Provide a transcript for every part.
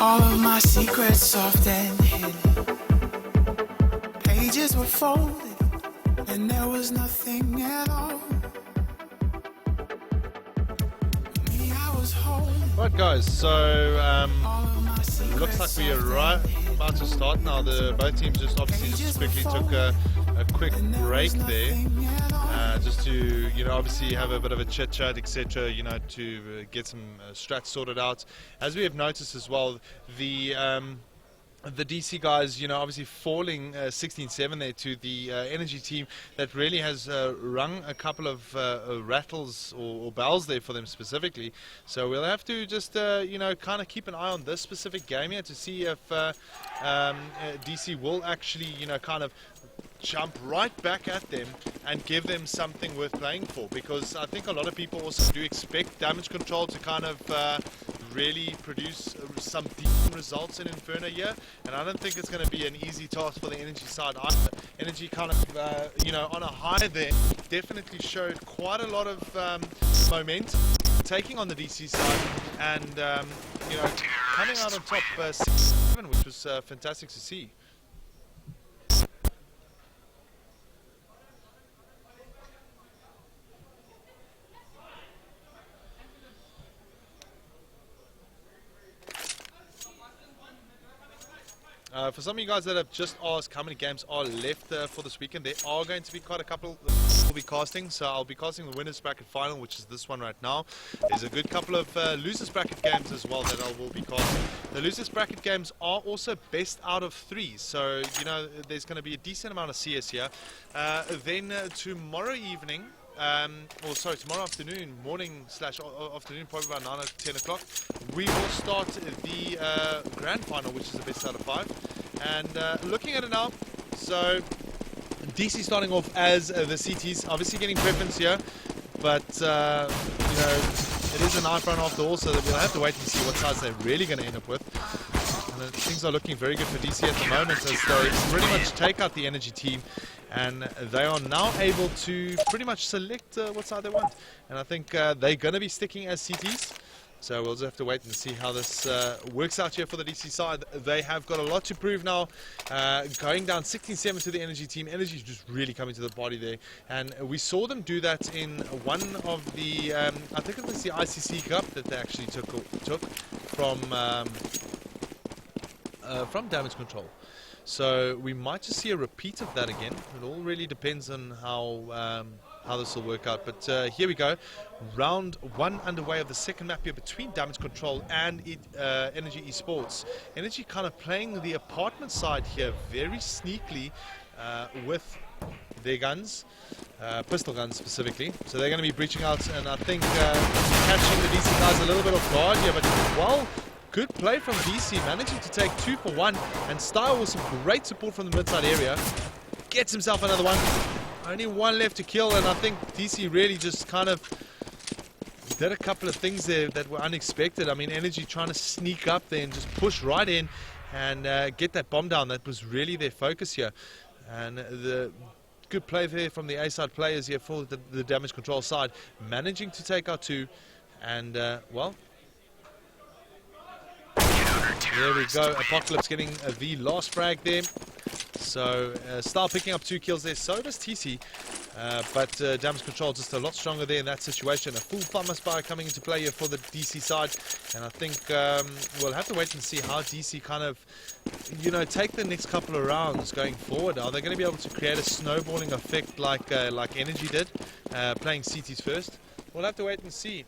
All of my secrets soft and hidden. Pages were folded, and there was nothing at all. Me, I was holding. Right, guys. So looks like we are right about to start now. Both teams just quickly took a quick break there, just to obviously have a bit of a chit chat, etc. To get some strats sorted out. As we have noticed as well, the DC guys, obviously falling 16-7 there to the energy team that really has rung a couple of rattles or bells there for them specifically. So we'll have to just, kind of keep an eye on this specific game here to see if DC will actually, kind of jump right back at them and give them something worth playing for, because I think a lot of people also do expect damage control to kind of really produce some decent results in Inferno here, and I don't think it's going to be an easy task for the energy side either. Energy kind of on a high there, definitely showed quite a lot of momentum taking on the DC side, and coming out on top 6-7, which was fantastic to see. For some of you guys that have just asked how many games are left for this weekend, there are going to be quite a couple we'll be casting. So I'll be casting the winners bracket final, which is this one right now. There's a good couple of losers bracket games as well that I will be casting. The losers bracket games are also best out of 3, so there's going to be a decent amount of CS here. Then tomorrow evening, tomorrow afternoon, morning/afternoon, probably about 9 or 10 o'clock, we will start the grand final, which is the best out of 5. And looking at it now, so DC starting off as the CTs, obviously getting preference here, but it is an Inferno after all, so we'll have to wait and see what sides they're really going to end up with. And things are looking very good for DC at the moment, as they pretty much take out the energy team, and they are now able to pretty much select what side they want. And I think they're going to be sticking as CTs. So we'll just have to wait and see how this works out here for the DC side. They have got a lot to prove now. Going down 16-7 to the energy team. Energy is just really coming to the party there. And we saw them do that in one of the, I think it was the ICC Cup that they actually took from damage control. So we might just see a repeat of that again. It all really depends on how this will work out. But here we go. Round 1 underway of the second map here between damage control and Energy Esports. Energy kind of playing the apartment side here very sneakily with their guns, pistol guns specifically. So they're going to be breaching out, and I think catching the DC guys a little bit off guard here. But well, good play from DC, managing to take 2 for 1, and Style with some great support from the mid-side area. Gets himself another one. Only one left to kill, and I think DC really just kind of did a couple of things there that were unexpected. I mean, Energy trying to sneak up there and just push right in and get that bomb down. That was really their focus here. And the good play there from the A-side players here for the damage control side, managing to take out 2, and well, there we go. Apocalypse getting the last frag there. So Style picking up 2 kills there. So does TC. But damage control just a lot stronger there in that situation. A full Thunder Spire coming into play here for the DC side. And I think we'll have to wait and see how DC kind of, take the next couple of rounds going forward. Are they going to be able to create a snowballing effect like Energy did, playing CTs first? We'll have to wait and see.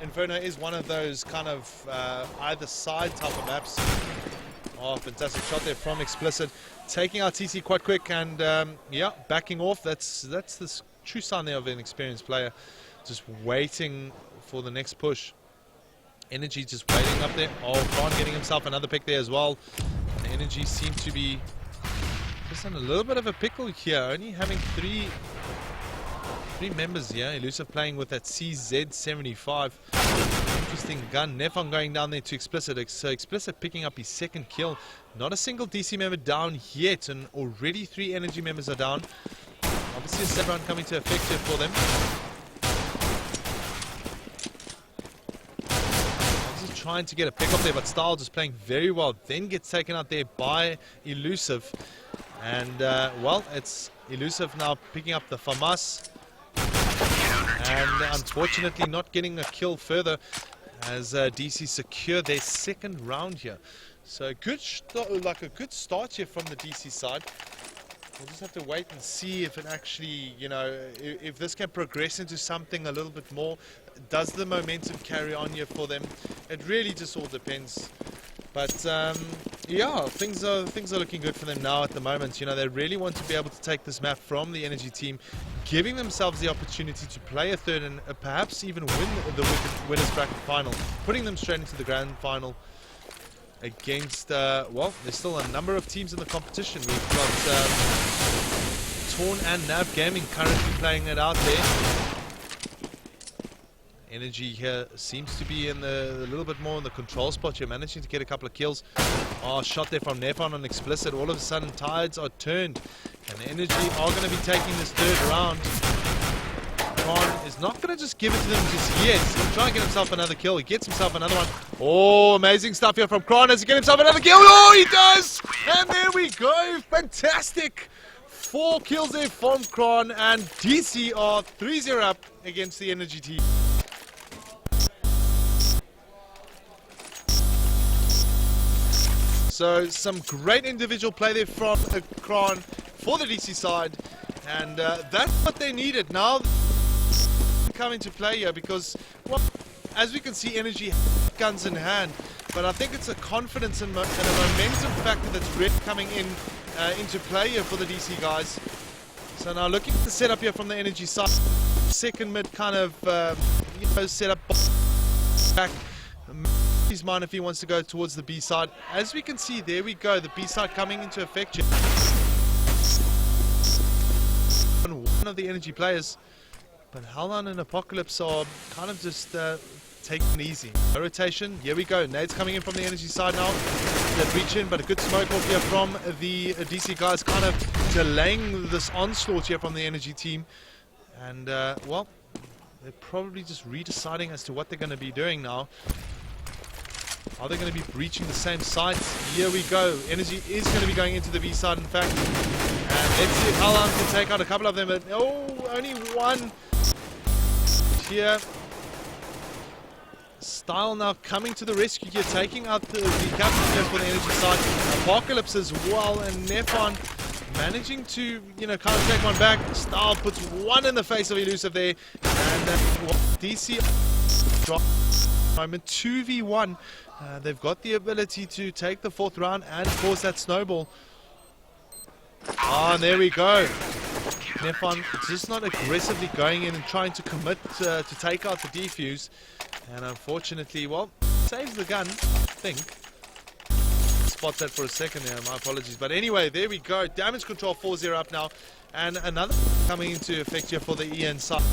Inferno is one of those kind of either side type of maps. Oh, fantastic shot there from Explicit, taking out TC quite quick, and yeah, backing off. That's the true sign there of an experienced player, just waiting for the next push. Energy just waiting up there. Oh, Khan getting himself another pick there as well. And Energy seem to be just in a little bit of a pickle here, only having three members here. Elusive playing with that CZ75. Interesting gun. Nefon going down there to Explicit. So Explicit picking up his second kill. Not a single DC member down yet, and already 3 energy members are down. Obviously a set round coming to effect here for them. trying to get a pick up there, but Style just playing very well. Then gets taken out there by Elusive. And, well, it's Elusive now picking up the FAMAS. And unfortunately not getting a kill further as DC secure their second round here. So good, a good start here from the DC side. We'll just have to wait and see if it actually, you know, if this can progress into something a little bit more. Does the momentum carry on here for them? It really just all depends. But yeah, things are looking good for them now at the moment. You know, they really want to be able to take this map from the Energy team, giving themselves the opportunity to play a third and perhaps even win the winners bracket final, putting them straight into the grand final against, well, there's still a number of teams in the competition. We've got Torn and Nav Gaming currently playing it out there. Energy here seems to be in a little bit more in the control spot here, managing to get a couple of kills. Oh, shot there from Nefon on Explicit. All of a sudden, tides are turned, and Energy are going to be taking this third round. Kron is not going to just give it to them just yet. He's going to try and get himself another kill. He gets himself another one. Oh, amazing stuff here from Kron as he gets himself another kill. Oh, he does! And there we go. Fantastic. 4 kills there from Kron, and DC are 3-0 up against the Energy team. So some great individual play there from Kron for the DC side, and that's what they needed. Now come into play here because, well, as we can see, Energy guns in hand, but I think it's a confidence and a momentum factor that's really coming into play here for the DC guys. So now looking at the setup here from the Energy side, second mid kind of you know, setup back. His mind if he wants to go towards the B side. As we can see, there we go, the B side coming into effect here. One of the Energy players, but Haldan and Apocalypse are kind of just taking it easy. No rotation, here we go. Nades coming in from the Energy side now. They breach in, but a good smoke off here from the DC guys, kind of delaying this onslaught here from the Energy team. And well, they're probably just redeciding as to what they're going to be doing now. Are they going to be breaching the same sites? Here we go. Energy is going to be going into the B side, in fact. And let's see if Haldan can take out a couple of them. But oh, only one here. Style now coming to the rescue here, taking out the captain here for the Energy side. Apocalypse as well, and Nefon managing to, you know, kind of take one back. Style puts one in the face of Elusive there. And DC drop. Moment 2v1. They've got the ability to take the 4th round and force that snowball. Ah, and there we go. Nefon just not aggressively going in and trying to commit to take out the defuse. And unfortunately, well, saves the gun, I think. Spot that for a second there, my apologies. But anyway, there we go. Damage control 4-0 up now. And another coming into effect here for the EN side.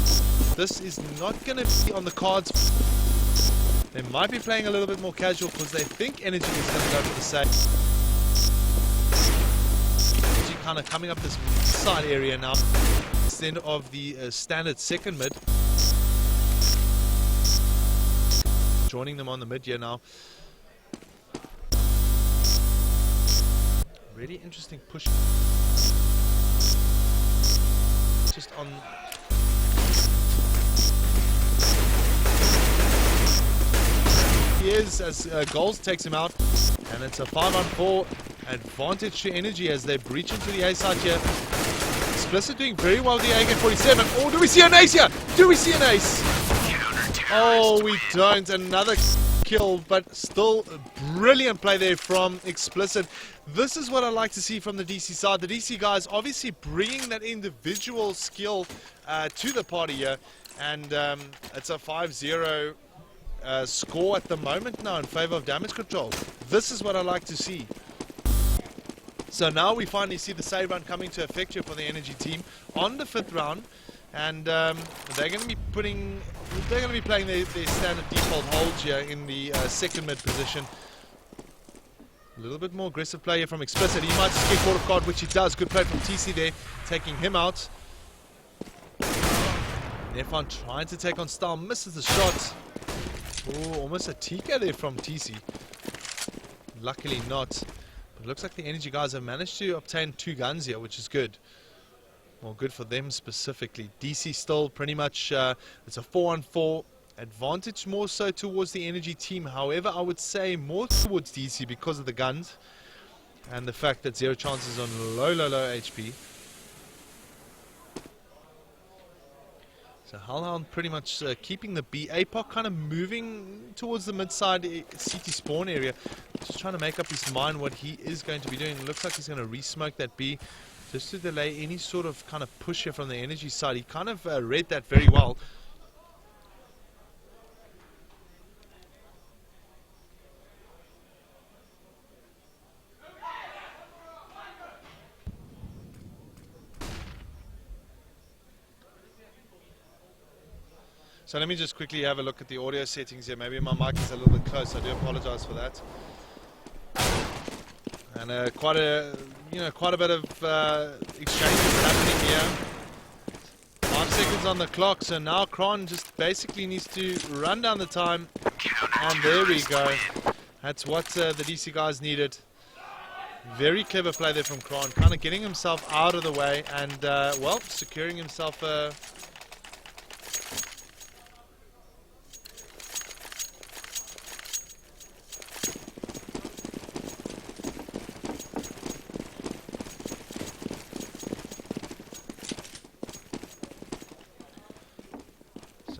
This is not going to be on the cards. They might be playing a little bit more casual because they think Energy is going to go for the save. Energy kind of coming up this side area now instead of the standard second mid. Joining them on the mid here now. Really interesting push. Just on. He is as Goals takes him out, and it's a 5-on-4 advantage to Energy as they breach into the A side here. Explicit doing very well with the AK-47. Oh, do we see an ace here? Do we see an ace? Oh, we don't. Another kill, but still brilliant play there from Explicit. This is what I like to see from the DC side. The DC guys obviously bringing that individual skill to the party here, and it's a 5-0 score at the moment now in favor of damage control. This is what I like to see. So now we finally see the save run coming to effect here for the Energy team on the 5th round, and they're going to be playing their standard default holds here in the second mid position. A little bit more aggressive play here from Explicit. He might just get caught off guard, which he does. Good play from TC there, taking him out. Nefon trying to take on Style, misses the shot. Oh, almost a TK there from TC. Luckily not. But it looks like the energy guys have managed to obtain 2 guns here, which is good. Well, good for them specifically. DC still pretty much, it's a 4-on-4 advantage, more so towards the energy team. However, I would say more towards DC because of the guns and the fact that Zero Chance is on low HP. So Hellhound pretty much keeping the B. APOC kind of moving towards the mid-side CT spawn area. Just trying to make up his mind what he is going to be doing. It looks like he's going to re-smoke that B just to delay any sort of kind of push here from the energy side. He kind of read that very well. So let me just quickly have a look at the audio settings here. Maybe my mic is a little bit close. I do apologize for that. And quite a bit of exchanges happening here. 5 seconds on the clock. So now Kron just basically needs to run down the time, and there we go. That's what the DC guys needed. Very clever play there from Kron, kind of getting himself out of the way and well, securing himself a.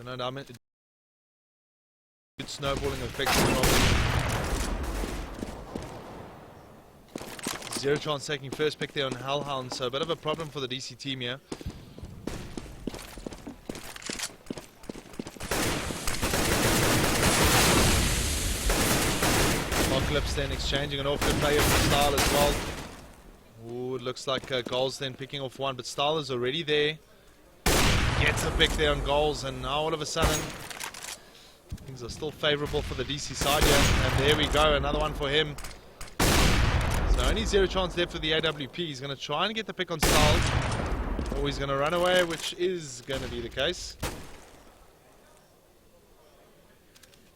No damage. Good snowballing effect. Zero Chance taking first pick there on Hellhound, so a bit of a problem for the DC team here. Apocalypse then exchanging an off good player from Style as well. Ooh, it looks like Goals then picking off one, but Style is already there. Gets a pick there on Goals, and now all of a sudden things are still favorable for the DC side here. And there we go, another one for him. So only Zero Chance left for the AWP. He's going to try and get the pick on Style, or he's going to run away, which is going to be the case.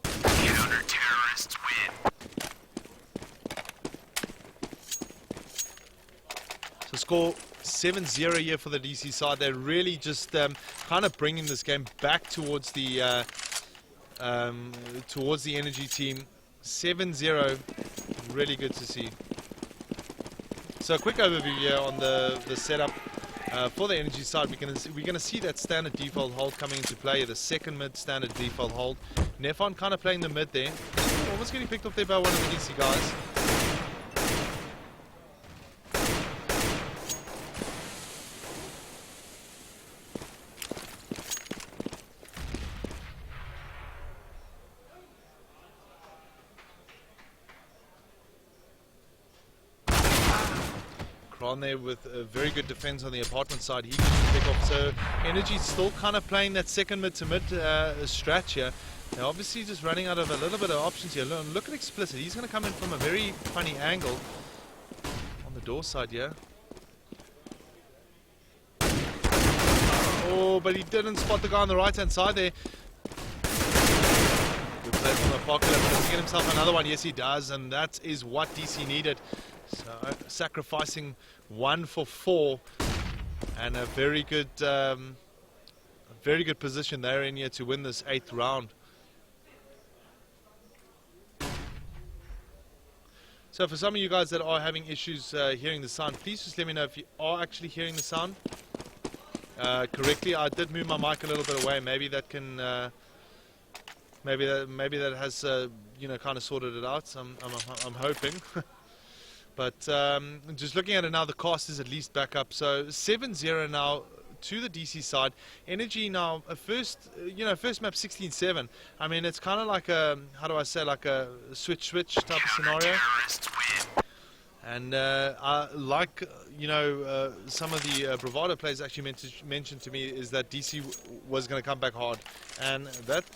Counter-terrorists win. So score 7-0 here for the DC side. They're really just kind of bringing this game back towards the energy team. 7-0, really good to see. So a quick overview here on the setup for the energy side. We're gonna see that standard default hold coming into play. The second mid standard default hold. Nefon kind of playing the mid there. Almost getting picked off there by one of the DC guys. On there with a very good defense on the apartment side. He can pick off. So Energy's still kind of playing that second mid to mid stretch here. They're obviously just running out of a little bit of options here. Look at Explicit. He's going to come in from a very funny angle on the door side here. Oh, but he didn't spot the guy on the right hand side there. Good play from Apocalypse. Does he get himself another one? Yes, he does, and that is what DC needed. So sacrificing 1 for 4, and a very good position there in here to win this 8th round. So for some of you guys that are having issues hearing the sound, please just let me know if you are actually hearing the sound correctly. I did move my mic a little bit away. Maybe that can maybe that has kind of sorted it out. So I'm hoping. But just looking at it now, the cost is at least back up. So 7-0 now to the DC side. Energy now, first map 16-7. I mean, it's kind of like a, how do I say, like a switch type of scenario. And like, some of the Bravado players actually mentioned to me is that DC was going to come back hard. And that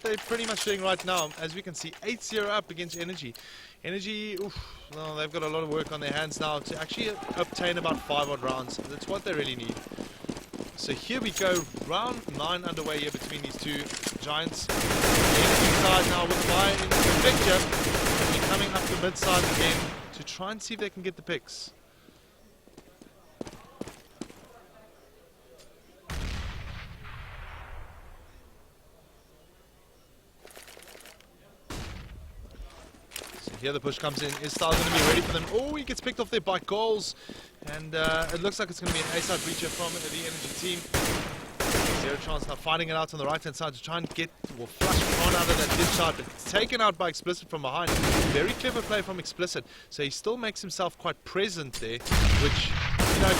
they're pretty much doing right now. As we can see, 8-0 up against Energy. Energy, well, they've got a lot of work on their hands now to actually obtain about 5 odd rounds. That's what they really need. So here we go, round 9 underway here between these two giants. The enemy side now with fire in the picture. And we're coming up the mid side again to try and see if they can get the picks. So here the push comes in. Is Style going to be ready for them? Oh, he gets picked off there by goals. And it looks like it's going to be an A-side breacher from the energy team. Zero chance now, finding it out on the right hand side to try and get flush Kron out of that ditch shot, but it's taken out by Explicit from behind. Very clever play from Explicit, so he still makes himself quite present there, which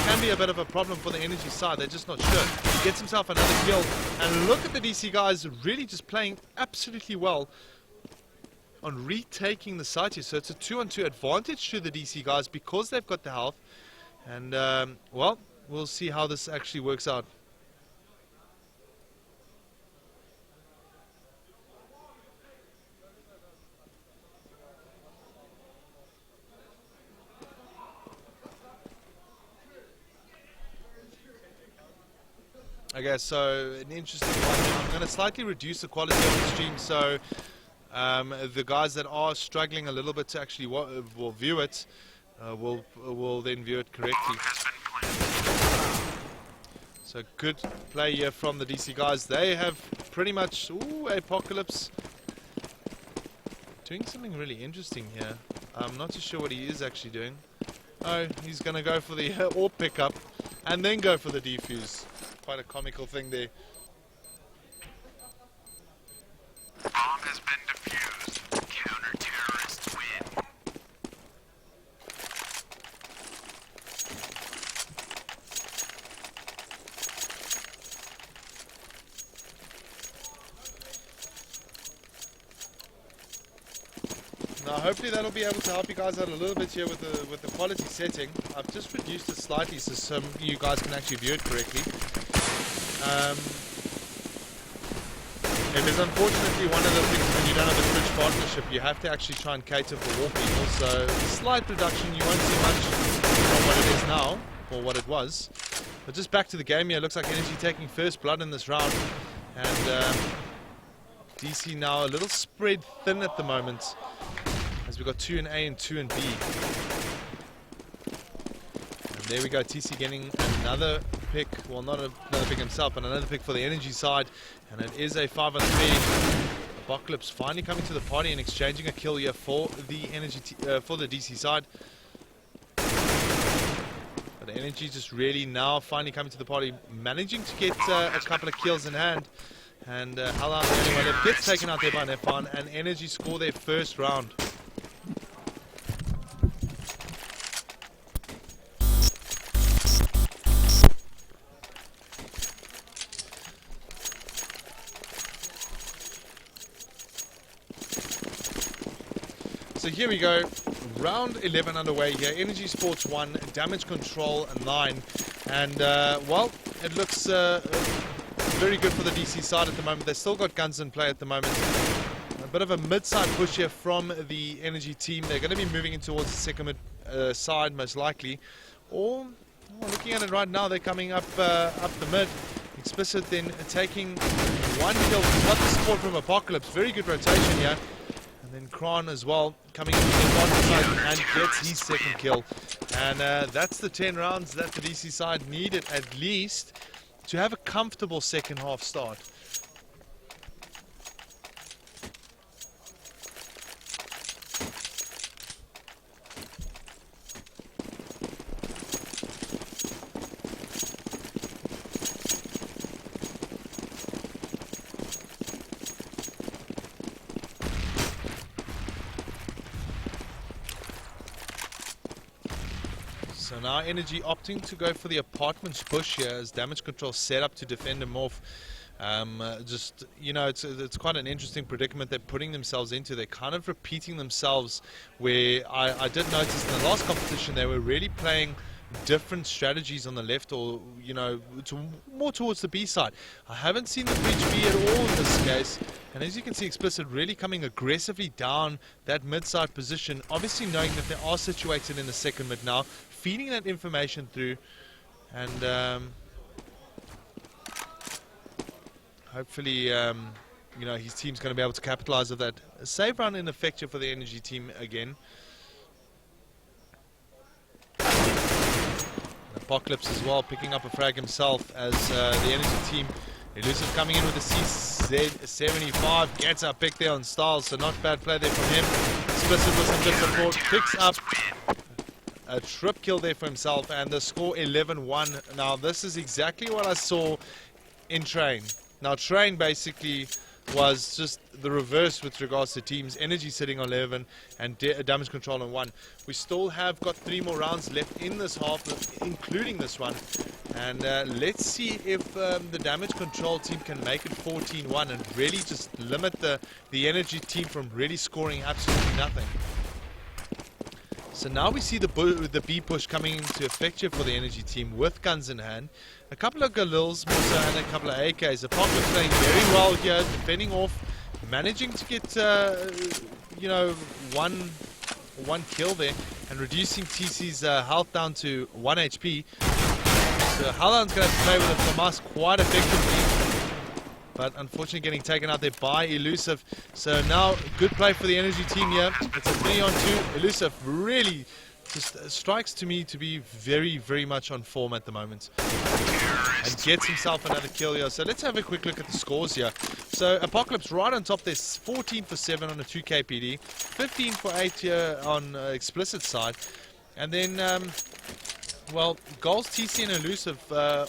can be a bit of a problem for the energy side. They're just not sure. He gets himself another kill, and look at the DC guys really just playing absolutely well on retaking the site here. So it's a 2-on-2 advantage to the DC guys because they've got the health, and well, we'll see how this actually works out. Okay, so an interesting one. I'm going to slightly reduce the quality of the stream, so the guys that are struggling a little bit to actually will view it will then view it correctly. So good play here from the DC guys. They have pretty much Apocalypse doing something really interesting here. I'm not too sure what he is actually doing. Oh, he's going to go for the AWP pickup and then go for the defuse. Quite a comical thing there. Bomb has been defused. Counter-terrorists win. Now hopefully that'll be able to help you guys out a little bit here with the quality setting. I've just reduced it slightly so some of you guys can actually view it correctly. It is unfortunately one of the things when you don't have a Twitch partnership, you have to actually try and cater for all people. So slight reduction, you won't see much from what it is now, or what it was. But just back to the game here, looks like Energy taking first blood in this round. And DC now a little spread thin at the moment, as we've got 2 in A and 2 in B. And there we go, TC getting another pick, well not another pick himself, but another pick for the energy side, and it is a 5-on-3. Apocalypse finally coming to the party and exchanging a kill here for the energy for the DC side. But the energy just really now finally coming to the party, managing to get a couple of kills in hand, and Halal anyway gets taken out there by Nefan, and energy score their first round. So here we go, round 11 underway here, Energy Sports 1, Damage Control 9, and well, it looks very good for the DC side at the moment. They've still got guns in play at the moment. A bit of a mid-side push here from the Energy team. They're going to be moving in towards the second side most likely, or looking at it right now, they're coming up the mid. Explicit then taking one kill, got the support from Apocalypse, very good rotation here. And then Kron as well coming in the bottom side and gets his second kill. And that's the 10 rounds that the DC side needed at least to have a comfortable second half start. So now Energy opting to go for the apartments push here as Damage Control set up to defend him off. Just, you know, it's quite an interesting predicament they're putting themselves into. They're kind of repeating themselves, where I did notice in the last competition they were really playing different strategies on the left, or, you know, more towards the B side. I haven't seen the breach B at all in this case, and as you can see, Explicit really coming aggressively down that mid-side position, obviously knowing that they are situated in the second mid now, feeding that information through, and hopefully, you know, his team's going to be able to capitalize on that. A save run ineffective for the energy team again. Apocalypse as well, picking up a frag himself as the energy team. Elusive coming in with a CZ75, gets a pick there on Styles, so not bad play there from him. Explicit with some good support, picks up a trip kill there for himself, and the score 11-1. Now this is exactly what I saw in Train. Now Train basically was just the reverse with regards to teams. Energy sitting on 11 and damage control on 1. We still have got 3 more rounds left in this half, including this one. And let's see if the damage control team can make it 14-1 and really just limit the energy team from really scoring absolutely nothing. So now we see the B push coming into effect here for the energy team with guns in hand. A couple of Galils more so and a couple of AKs. Apocalypse playing very well here, defending off, managing to get you know, one kill there and reducing TC's health down to 1 HP. So Halland's going to have to play with it from us quite effectively, but unfortunately getting taken out there by Elusive. So now good play for the energy team here. It's a 3-on-2. Elusive really just strikes to me to be very much on form at the moment and gets himself another kill here. So let's have a quick look at the scores here. So Apocalypse right on top. There's 14 for 7 on a 2K PD, 15 for 8 here on Explicit side, and then well, Goals, TC and Elusive,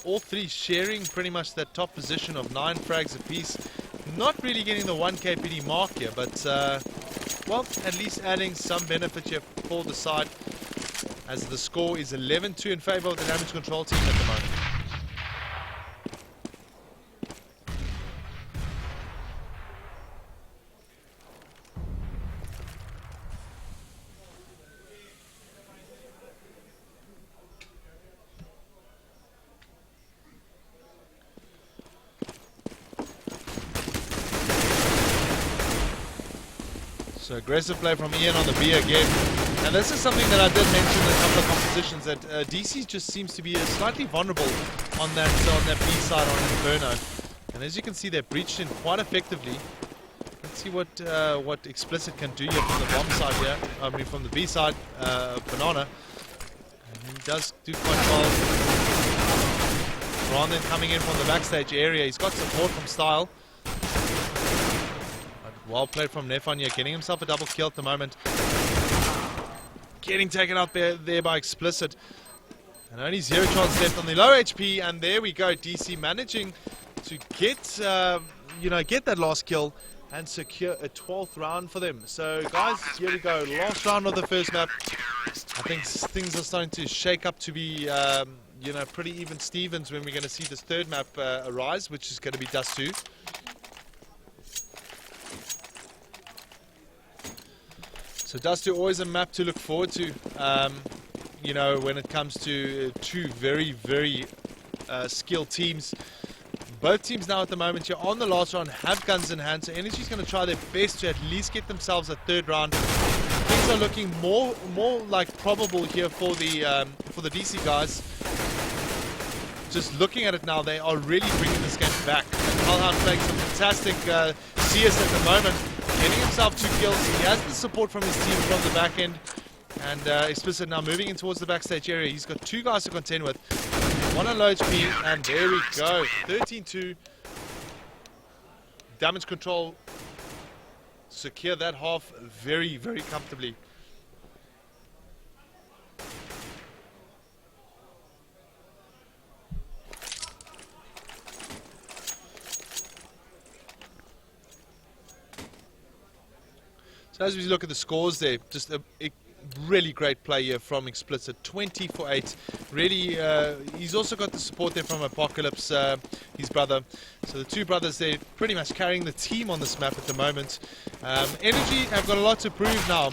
all three sharing pretty much that top position of 9 frags apiece. Not really getting the 1K PD mark here, but well, at least adding some benefit here for the side, as the score is 11-2 in favor of the damage control team at the moment. So aggressive play from Ian on the B again. And this is something that I did mention in a couple of competitions, that DC just seems to be slightly vulnerable on that B side on Inferno. And as you can see, they're breached in quite effectively. Let's see what Explicit can do here from the bomb side here. I mean from the B side, Banana. And he does do quite well. Brandon coming in from the backstage area. He's got support from Style. Well played from Nefon here, getting himself a double kill at the moment. Getting taken out there by Explicit. And only 0 chance left on the low HP, and there we go. DC managing to get, you know, get that last kill and secure a 12th round for them. So guys, here we go. Last round of the first map. I think things are starting to shake up to be, you know, pretty even Stevens when we're going to see this third map arise, which is going to be Dust 2. So Dust 2 always a map to look forward to, you know, when it comes to two very skilled teams. Both teams now at the moment here on the last round have guns in hand, so Energy's going to try their best to at least get themselves a third round. Things are looking more like probable here for the DC guys. Just looking at it now, they are really bringing this game back. And Halhan playing some fantastic CS at the moment. Getting himself 2 kills. He has the support from his team from the back end. And Explicit now moving in towards the backstage area. He's got 2 guys to contend with. 1 on low HP, and there we go. 13-2. Damage control. Secure that half very comfortably. As we look at the scores there, just a really great play here from Explicit, 20 for 8. Really, he's also got the support there from Apocalypse, his brother. So the 2 brothers there pretty much carrying the team on this map at the moment. Energy have got a lot to prove now.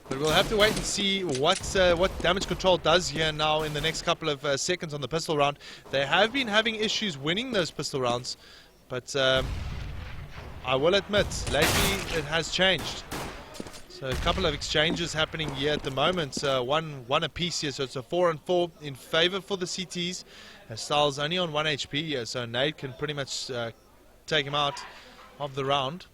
But we'll have to wait and see what damage control does here now in the next couple of seconds on the pistol round. They have been having issues winning those pistol rounds, but I will admit, lately it has changed. So a couple of exchanges happening here at the moment. One apiece here, so it's a 4-on-4 in favor for the CTs. Styles only on 1 HP here, so Nade can pretty much take him out of the round.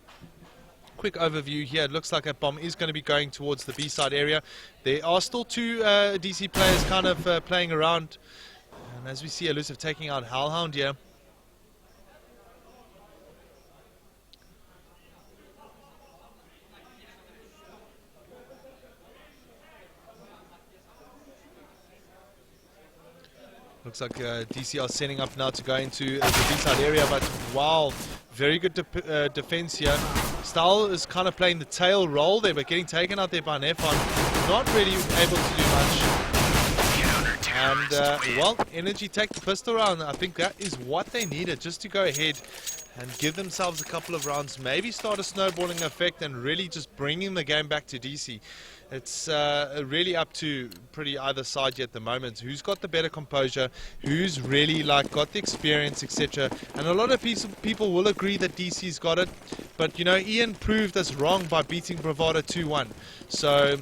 Quick overview here. It looks like that bomb is going to be going towards the B-side area. There are still two DC players kind of playing around. And as we see, Elusive taking out Hellhound here. Looks like DC are setting up now to go into the B-side area, but wow, very good defense here. Style is kind of playing the tail role there, but getting taken out there by Nefon. Not really able to do much. And, well, Energy take the pistol round. I think that is what they needed, just to go ahead and give themselves a couple of rounds, maybe start a snowballing effect and really just bringing the game back to DC. It's really up to pretty either side yet at the moment. Who's got the better composure, who's really got the experience, etc. And a lot of people will agree that DC's got it, but you know, Ian proved us wrong by beating Bravado 2-1. So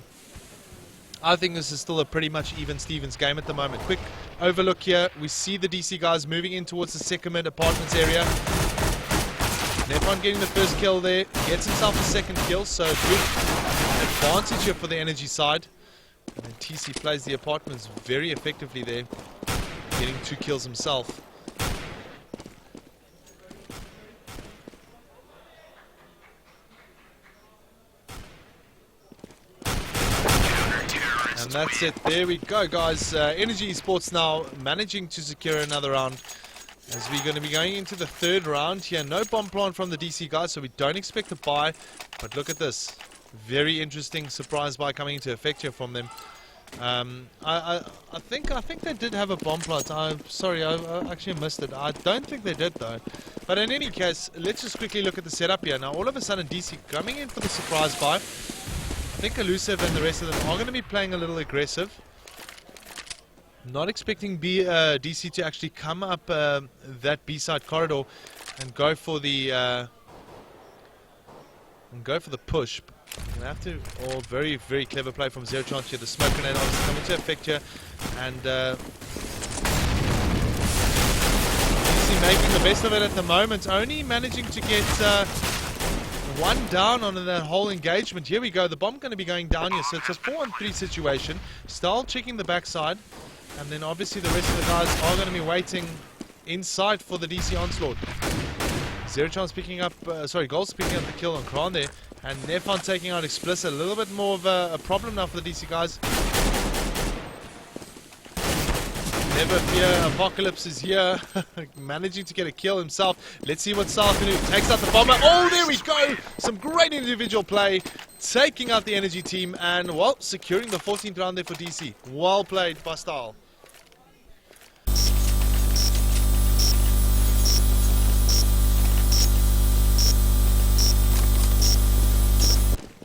I think this is still a pretty much even Stevens game at the moment. Quick overlook here. We see the DC guys moving in towards the second mid apartments area. Nepon getting the first kill there, gets himself a second kill, so good advantage here for the Energy side. And then TC plays the apartments very effectively there, getting 2 kills himself. And that's it, there we go guys. Energy Esports now managing to secure another round, as we're going to be going into the third round here. No bomb plant from the DC guys, so we don't expect a buy. But look at this. Very interesting surprise buy coming into effect here from them. I think they did have a bomb plant. I'm sorry, I actually missed it. I don't think they did though. But in any case, let's just quickly look at the setup here. Now all of a sudden DC coming in for the surprise buy. I think Elusive and the rest of them are going to be playing a little aggressive. Not expecting DC to actually come up that B-side corridor and go for the push. Gonna have to, or very clever play from Zero Chance here. The smoke grenade obviously coming into effect here, and DC making the best of it at the moment. Only managing to get one down on that whole engagement. Here we go. The bomb going to be going down here, so it's a 4-on-3 situation. Stahl checking the backside. And then obviously the rest of the guys are going to be waiting inside for the DC onslaught. Zero Chance picking up, Gold's picking up the kill on Kran there. And Nefon taking out Explicit. A little bit more of a problem now for the DC guys. Never fear, Apocalypse is here. Managing to get a kill himself. Let's see what Style can do. Takes out the bomber. Oh, there we go. Some great individual play. Taking out the Energy team and, well, securing the 14th round there for DC. Well played by Style.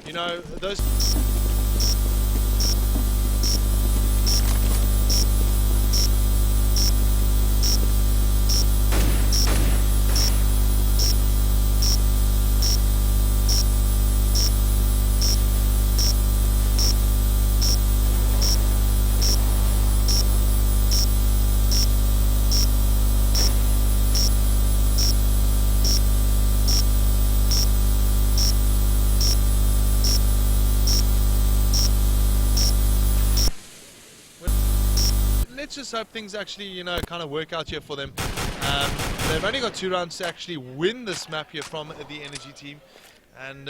You know, those... Let's just hope things actually, you know, kind of work out here for them. They've only got 2 rounds to actually win this map here from the Energy team. And,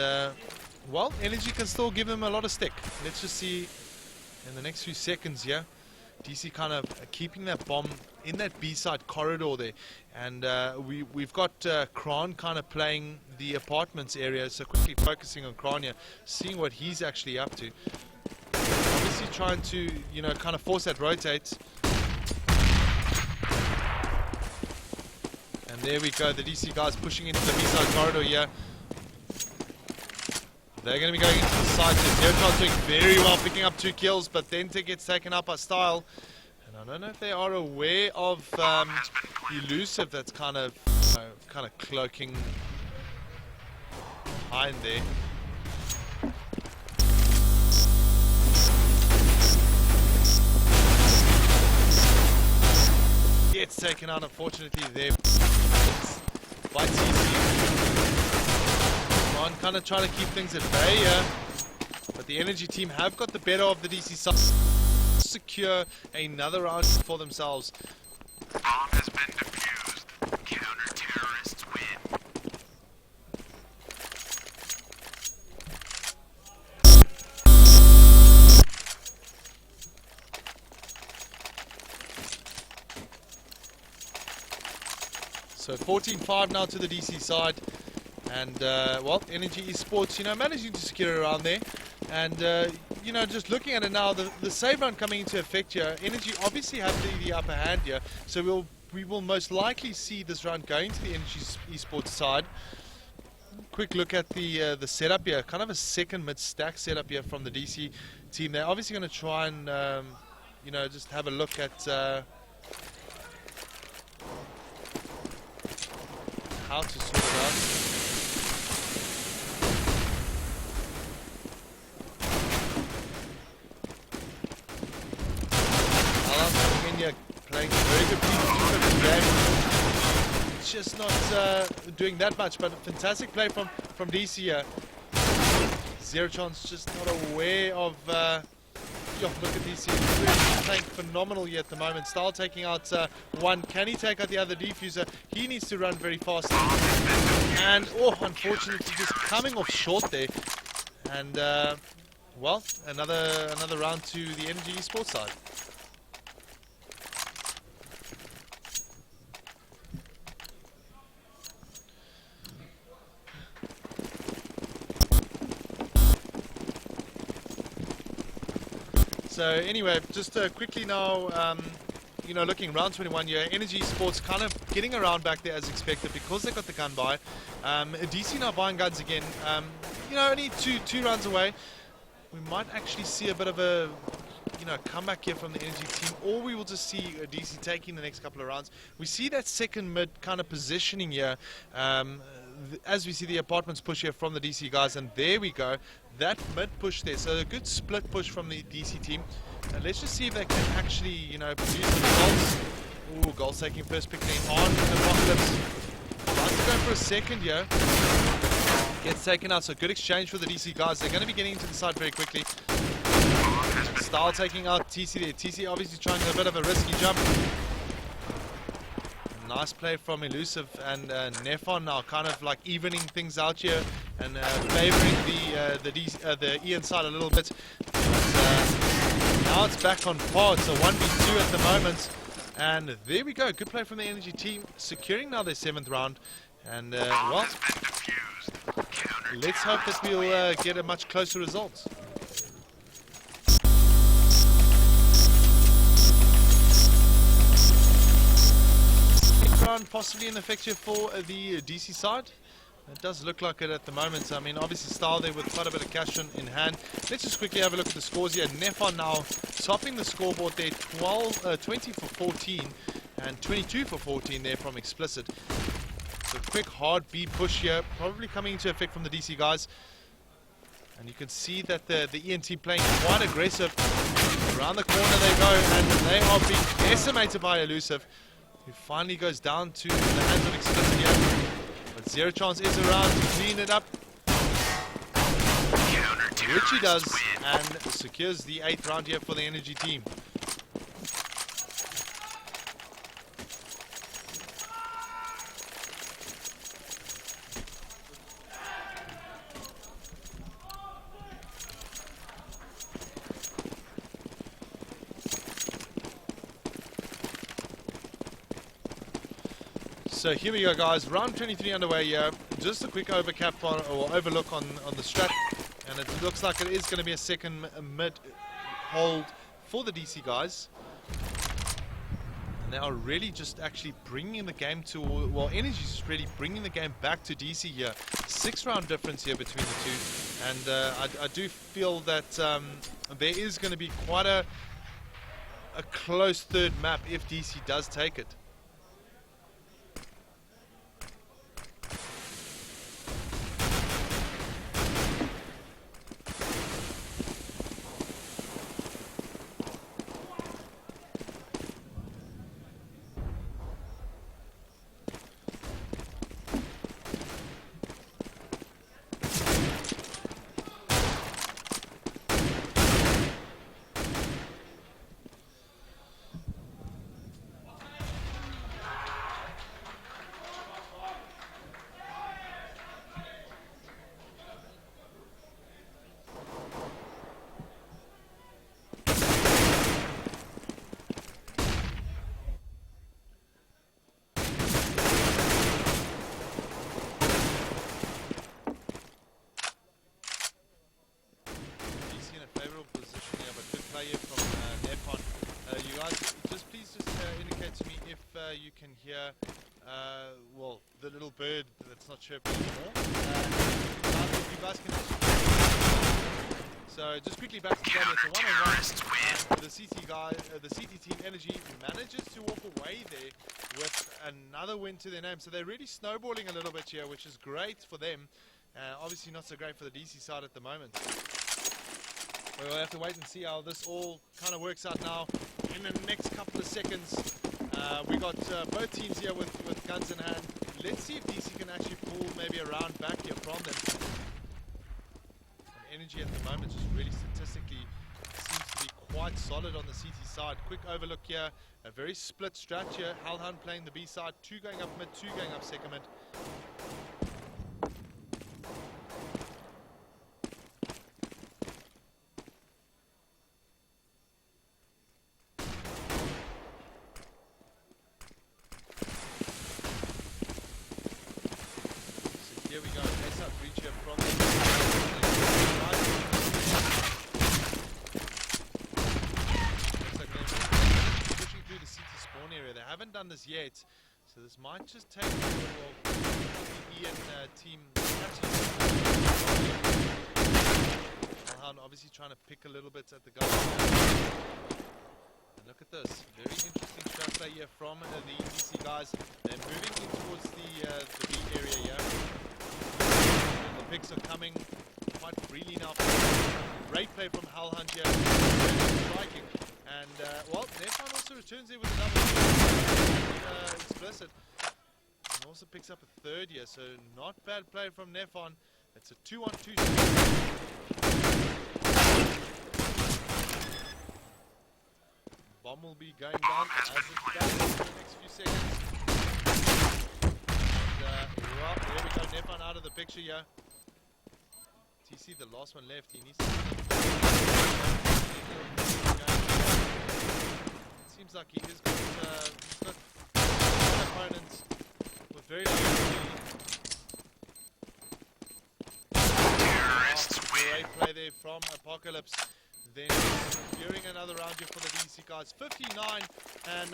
well, Energy can still give them a lot of stick. Let's just see in the next few seconds here. DC kind of keeping that bomb in that B-side corridor there. And we've got Kran kind of playing the apartments area. So quickly focusing on Kran here, seeing what he's actually up to. Obviously trying to, you know, kind of force that rotate. And there we go, the DC guys pushing into the B-side corridor here. They're going to be going into the side. Zero Chance doing very well, picking up 2 kills, but then gets taken up by Style. And I don't know if they are aware of Elusive that's kind of cloaking behind there. taken out, unfortunately, there by TC. On kind of trying to keep things at bay here, but the energy team have got the better of the DC side. Secure another round for themselves. Bomb has been defused. Counter-terrorists win. So 14-5 now to the DC side. And, well, Energy Esports, managing to secure around there. And, just looking at it now, the save run coming into effect here, Energy obviously have the upper hand here. So we will most likely see this round going to the Energy Esports side. Quick look at the setup here. Kind of a second mid-stack setup here from the DC team. They're obviously going to try and, just have a look at how to sort it out. Playing a very good defensive game. Just not doing that much, but fantastic play from DC here. Zero Chance just not aware of. Look at DC. Really playing phenomenal here at the moment. Style taking out one. Can he take out the other diffuser? He needs to run very fast. And unfortunately, just coming off short there. And well, another round to the Energy Esports side. So anyway, just quickly now, looking round 21 here, Energy Sports kind of getting around back there as expected because they got the gun buy. DC now buying guns again. Only two rounds away. We might actually see a bit of a comeback here from the Energy team, or we will just see DC taking the next couple of rounds. We see that second mid kind of positioning here. As we see the apartments push here from the DC guys, and there we go, that mid push there, so a good split push from the DC team. And let's just see if they can actually, produce the results. Ooh, goals taking first pick on Apocalypse. Tries to go for a second here. Gets taken out, so good exchange for the DC guys. They're going to be getting into the side very quickly. Style taking out TC there. TC obviously trying a bit of a risky jump. Nice play from Elusive and Nefon now kind of like evening things out here and favoring the Ian side a little bit. But now it's back on par. It's a 1v2 at the moment. And there we go. Good play from the Energy team. Securing now their 7th round. And, well, let's hope that we'll get a much closer result. Possibly in effect here for the DC side. It does look like it at the moment. I mean, obviously Style there with quite a bit of cash in hand. Let's just quickly have a look at the scores here. Nefon now topping the scoreboard there, 20 for 14 and 22 for 14 there from Explicit. So quick hard B push here, probably coming into effect from the DC guys. And you can see that the ENT playing quite aggressive. Around the corner they go, and they are being decimated by Elusive, who finally goes down to the hands of Explicit here. But Zero Chance is around to clean it up, which he does, and secures the 8th round here for the Energy team. So here we go, guys. Round 23 underway here. Just a quick overlook on the strat, and it looks like it is going to be a second mid hold for the DC guys. And they are really just actually bringing the game to, well, Energy's really bringing the game back to DC here. 6-round difference here between the two, and I do feel that there is going to be quite a close third map if DC does take it. play here from Nepon. You guys, please indicate to me if you can hear, well, the little bird that's not chirping anymore. If you guys can actually. So just quickly back to the game. It's a one-on-one. The CT guy, the CT team Energy manages to walk away there with another win to their name. So they're really snowballing a little bit here, which is great for them. Obviously not so great for the DC side at the moment. We'll have to wait and see how this all kind of works out now. In the next couple of seconds, we got both teams here with guns in hand. Let's see if DC can actually pull maybe a round back here from them. And Energy at the moment just really statistically seems to be quite solid on the CT side. Quick overlook here, a very split strat here. Hellhound playing the B side, 2 going up mid, 2 going up second mid. Here we go, nice up reach here from the pushing through the CT spawn area. They haven't done this yet, so this might just take a little Ian team. Alhan obviously trying to pick a little bit at the guy. And look at this, very interesting shot play here from the DC guys. They're moving in towards the B area here. The picks are coming quite freely now. Great play from Hellhound here. Striking. And, well, Nepon also returns there with another explicit. And also picks up a third here. So, not bad play from Nepon. It's a 2-on-2. Bomb will be going down as it does in the next few seconds. And, well, there we go. Nepon out of the picture here. TC, the last one left, he needs to... It seems like he has got opponents with very low great play there from Apocalypse. Then securing another round here for the DC guys. 59, and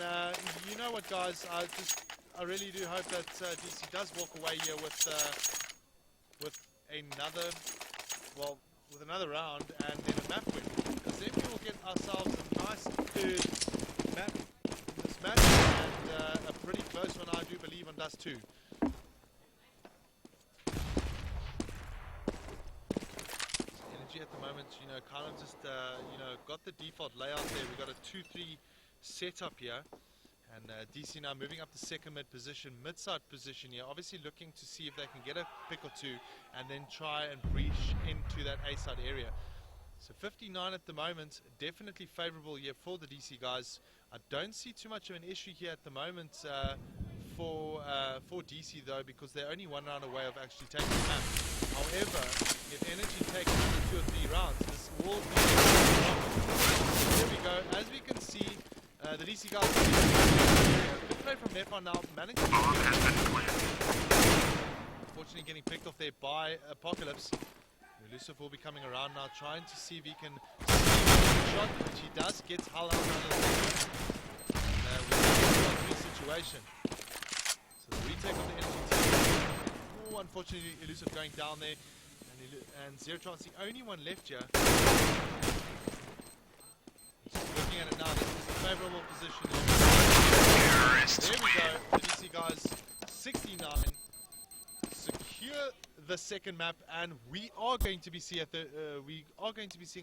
you know what, guys, I really do hope that DC does walk away here with another round and then a map win, because then we will get ourselves a nice third map in this match, and a pretty close one, I do believe, on Dust 2. Energy at the moment, kind of just got the default layout there. We got a 2-3 setup here. And DC now moving up the second mid position, mid-side position here, obviously looking to see if they can get a pick or two and then try and breach into that A-side area. So 59 at the moment, definitely favorable here for the DC guys. I don't see too much of an issue here at the moment for DC though, because they're only 1 round away of actually taking the map. However, if Energy take another 2 or 3 rounds, this will be a problem. Here we go, as we can see, the DC guys good play from Nepon now, managing to unfortunately getting picked off there by Apocalypse. Elusive will be coming around now, trying to see if he can see the shot, which he does, gets Hellhound out of the with a 2-on-3 situation. So the retake of the Energy team. Oh, unfortunately Elusive going down there, and Zero Chance the only one left here. Looking at it now, this is a favourable position. There we go, the DC guys, 69, secure the second map, and we are going to be seeing a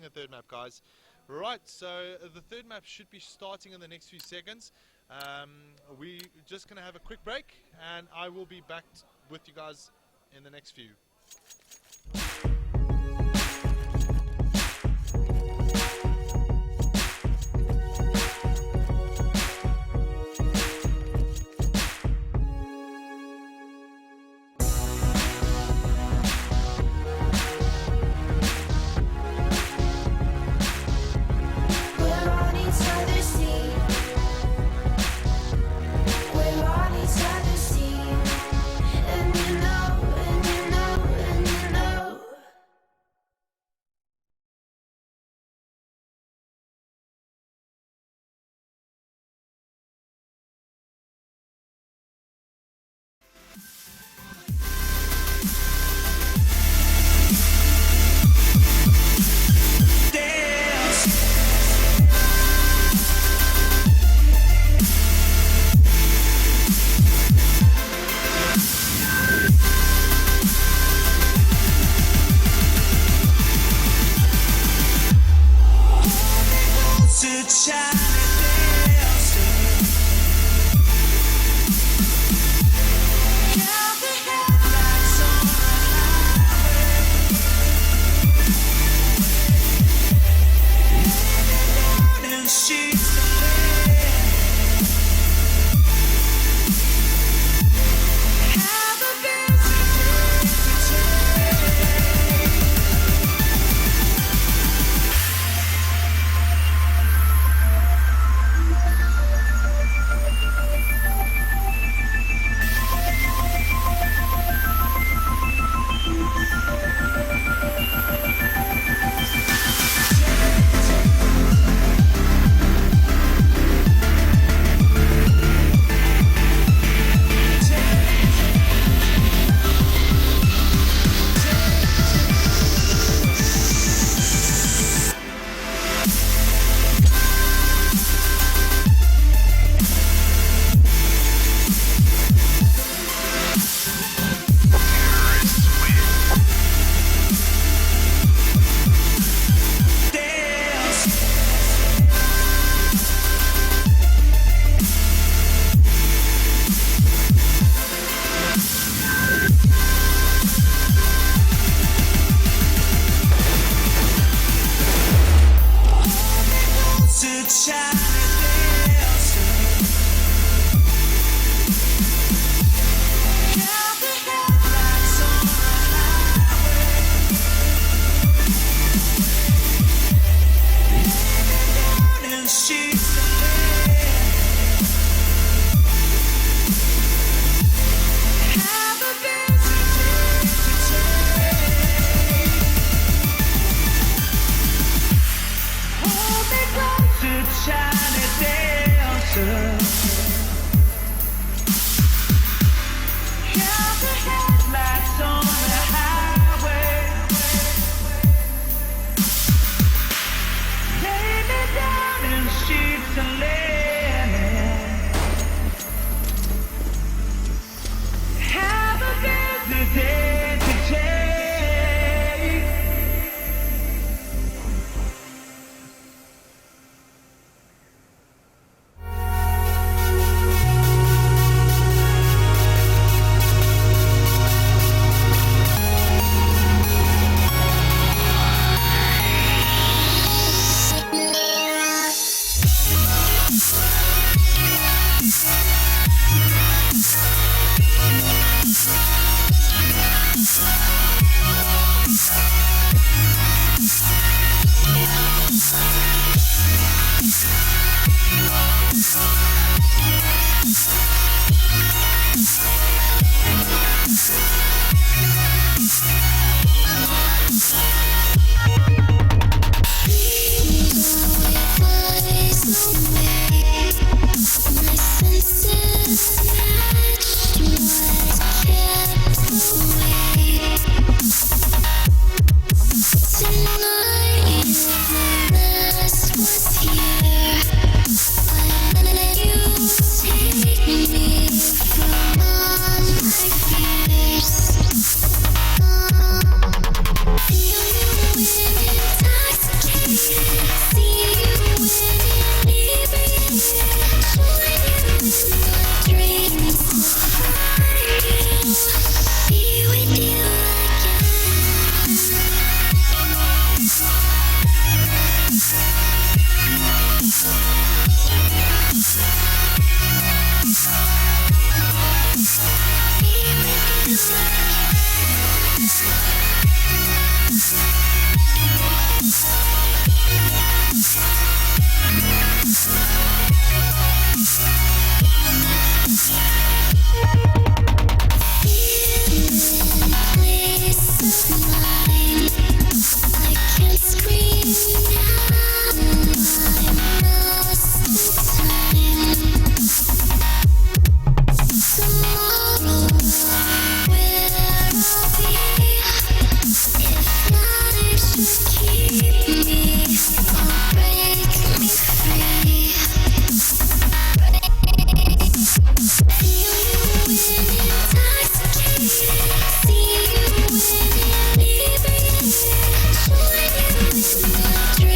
third map, guys. Right, so the third map should be starting in the next few seconds. We're just going to have a quick break, and I will be back with you guys in the next few. And you know sheets. Have a busy day today. Hold me close to China dancer. Count the headlights on the highway. Lay me down in sheets of linen. Have a busy day today. See you when you leave me. Join you in my dreams.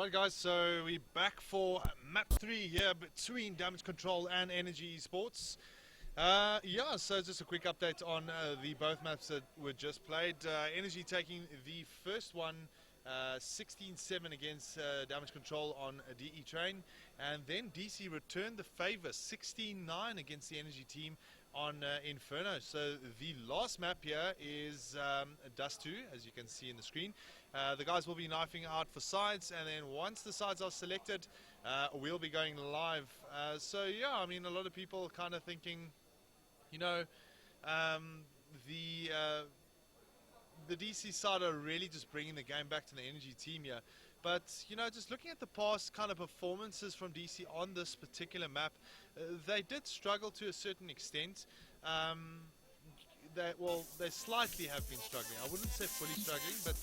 Right guys, so we're back for map 3 here between Damage Control and Energy Esports. Yeah, so just a quick update on the both maps that were just played. Energy taking the first one 16-7 against Damage Control on a DE train, and then DC returned the favor 16-9 against the Energy team on Inferno. So the last map here is Dust 2, as you can see in the screen. The guys will be knifing out for sides, and then once the sides are selected, we'll be going live. So yeah, I mean, a lot of people kind of thinking, you know, the DC side are really just bringing the game back to the Energy team here. But, you know, just looking at the past kind of performances from DC on this particular map, they did struggle to a certain extent. They slightly have been struggling. I wouldn't say fully struggling, but,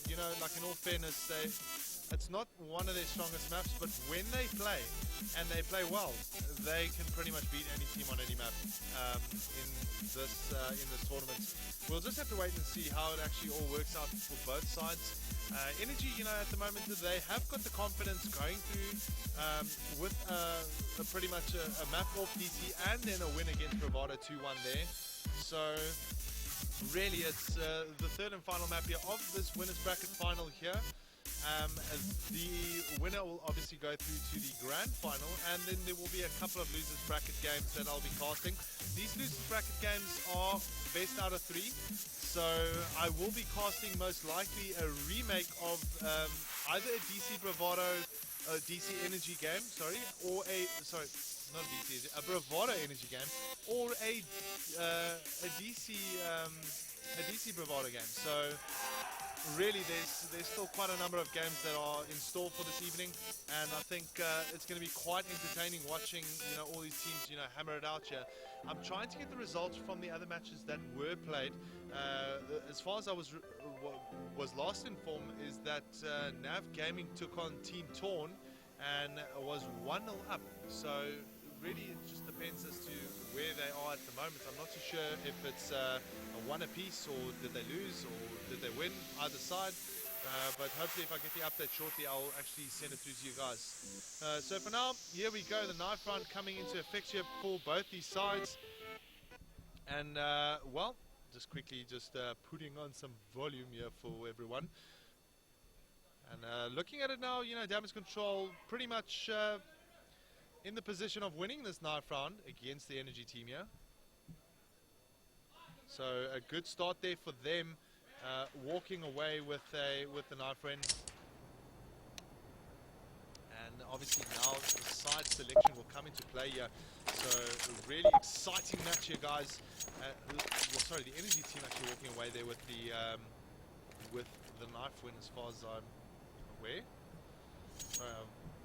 you know, like in all fairness, it's not one of their strongest maps, but when they play, and they play well, they can pretty much beat any team on any map in this tournament. We'll just have to wait and see how it actually all works out for both sides. Energy, you know, at the moment they have got the confidence going through with pretty much a map off DC and then a win against Bravado 2-1 there. So really it's the third and final map here of this winners bracket final here. The winner will obviously go through to the grand final, and then there will be a couple of losers bracket games that I'll be casting. These losers bracket games are best out of 3, so I will be casting most likely a remake of either a DC Bravado, DC Energy game, or not DC, a Bravado Energy game, or a DC Bravado game. So really, there's still quite a number of games that are in store for this evening, and I think it's going to be quite entertaining watching, you know, all these teams, you know, hammer it out here. I'm trying to get the results from the other matches that were played. As far as I was last informed, is that nAvGaming took on Team Torn and was 1-0 up. So really, it just depends as to where they are at the moment. I'm not too sure if it's a one apiece, or did they lose, or did they win, either side. But hopefully if I get the update shortly, I'll actually send it through to you guys. So for now, here we go, the knife round coming into effect here for both these sides. And well, just quickly putting on some volume here for everyone. And looking at it now, you know, Damage Control pretty much in the position of winning this knife round against the Energy team here. So a good start there for them, walking away with the knife win. And obviously now the side selection will come into play here. So a really exciting match here, guys. The Energy team actually walking away there with the knife win, as far as I'm aware.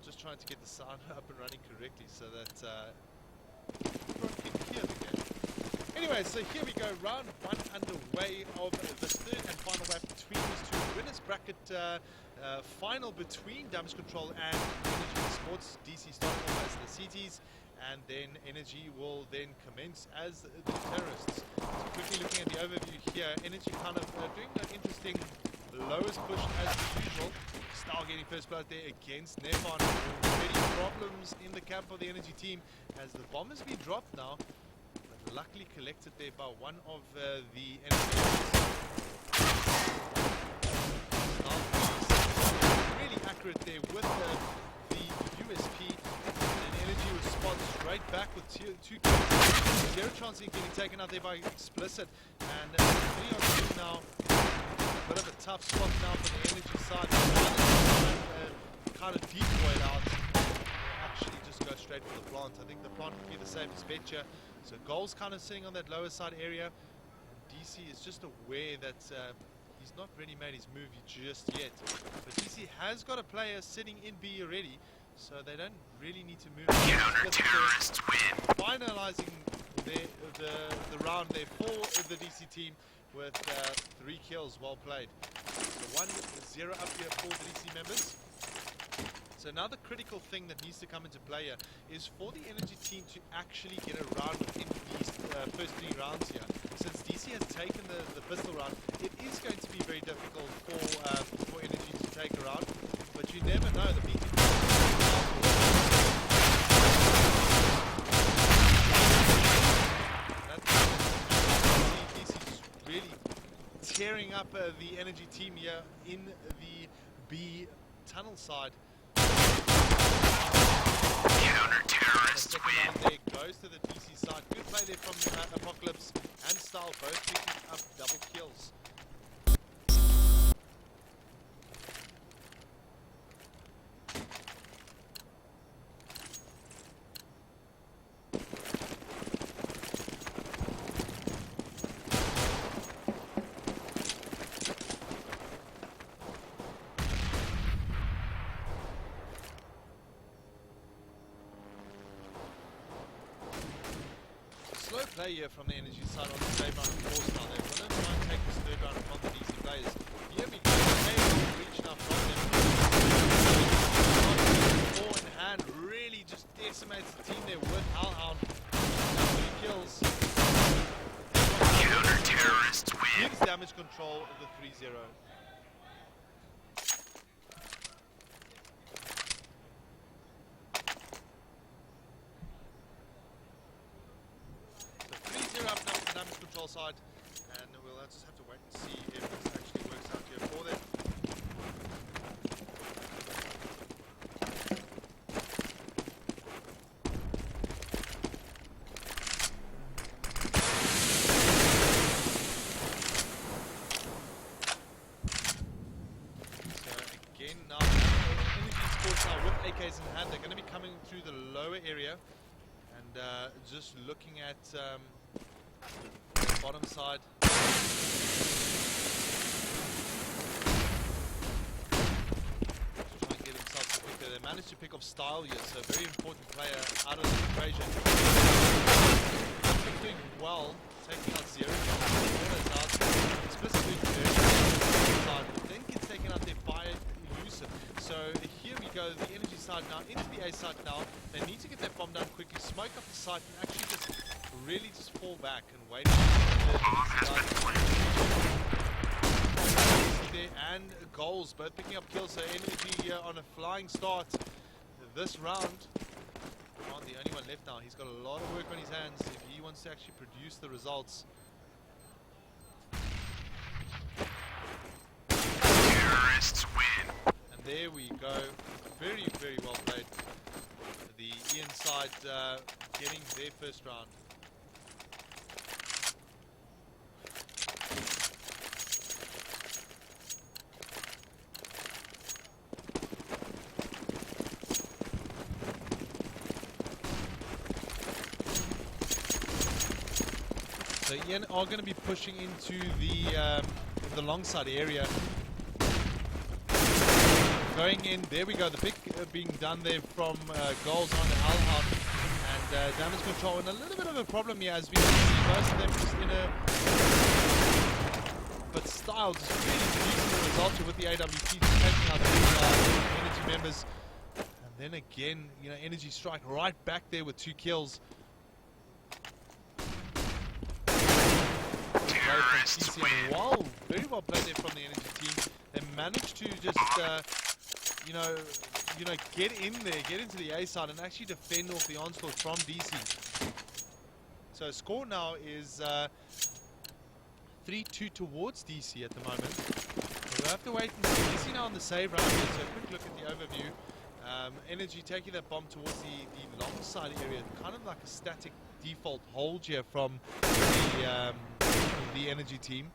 Just trying to get the sound up and running correctly so that everyone can hear the game. Anyway, so here we go, round 1 underway of this third and final map between these two. Winners bracket final between Damage Control and Energy Esports. DC starting off as the CTs, and then Energy will then commence as the terrorists. So quickly looking at the overview here, Energy kind of doing an interesting lowest push as usual. Star getting first blood there against Nefon. Already problems in the camp of the Energy team as the bomb has been dropped now, but luckily collected there by one of the Energy. Really accurate there with the USP, and Energy responds straight back with two kills. Zero chance of getting taken out there by Explicit, and Leon now. Bit of a tough spot now for the Energy side. Kind of decoy it out. Actually, just go straight for the plant. I think the plant would be the safest bet here. So Goal's kind of sitting on that lower side area. And DC is just aware that he's not really made his move just yet. But DC has got a player sitting in B already, so they don't really need to move. Counter-terrorists win. Finalizing the round there for the DC team with 3 kills, well played. So 1-0 up here for the DC members. So now the critical thing that needs to come into play here is for the Energy team to actually get a round within these first 3 rounds here. Since DC has taken the pistol round, it is going to be very difficult for Energy to take a round. But but you never know. The BT DC's really tearing up the energy team here in the B tunnel side. Counter-terrorists win. There goes to the DC side. Good play there from Apocalypse and Style, both picking up double kills. Slow play here from the energy side on the save round of course now. They're going to try and take this third round from the DC players. Here we go, reach now from them. Four in hand, really just decimates the team there with Hellhound. 3 kills. Counter-terrorists win. Gives damage control of the 3-0. Damage control side, and we'll just have to wait and see if this actually works out here for them. So again now, Energy Sports now with AKs in hand, they're going to be coming through the lower area and just looking at bottom side. Try and get themselves to pick there. They managed to pick up Style here, so a very important player out of the equation. Doing well, taking out Zero. Explicitly side, but then gets taken out there by Elusive. So here we go, the energy side now into the A side now. They need to get that bomb down quickly, smoke up the site, and actually just really just fall back and wait and goals, both picking up kills. So energy here on a flying start this round. Come on, the only one left now. He's got a lot of work on his hands if he wants to actually produce the results. Terrorists win. And there we go. Very, very well played. The Ian side getting their first round. So Ian are going to be pushing into the long side area. Going in, there we go, the pick being done there from goals on Hellhound and damage control, and a little bit of a problem here as we see most of them just in a but Style just really producing the result here with the AWP, just taking out the energy members, and then again, you know, energy strike right back there with 2 kills. Wow, very well played there from the energy team. They managed to just you know, get in there, get into the A side, and actually defend off the onslaught from DC. So score now is 3-2 towards DC at the moment. So we'll have to wait and see. DC now on the save round here. So a quick look at the overview. Energy taking that bomb towards the long side area, kind of like a static default hold here from the energy team.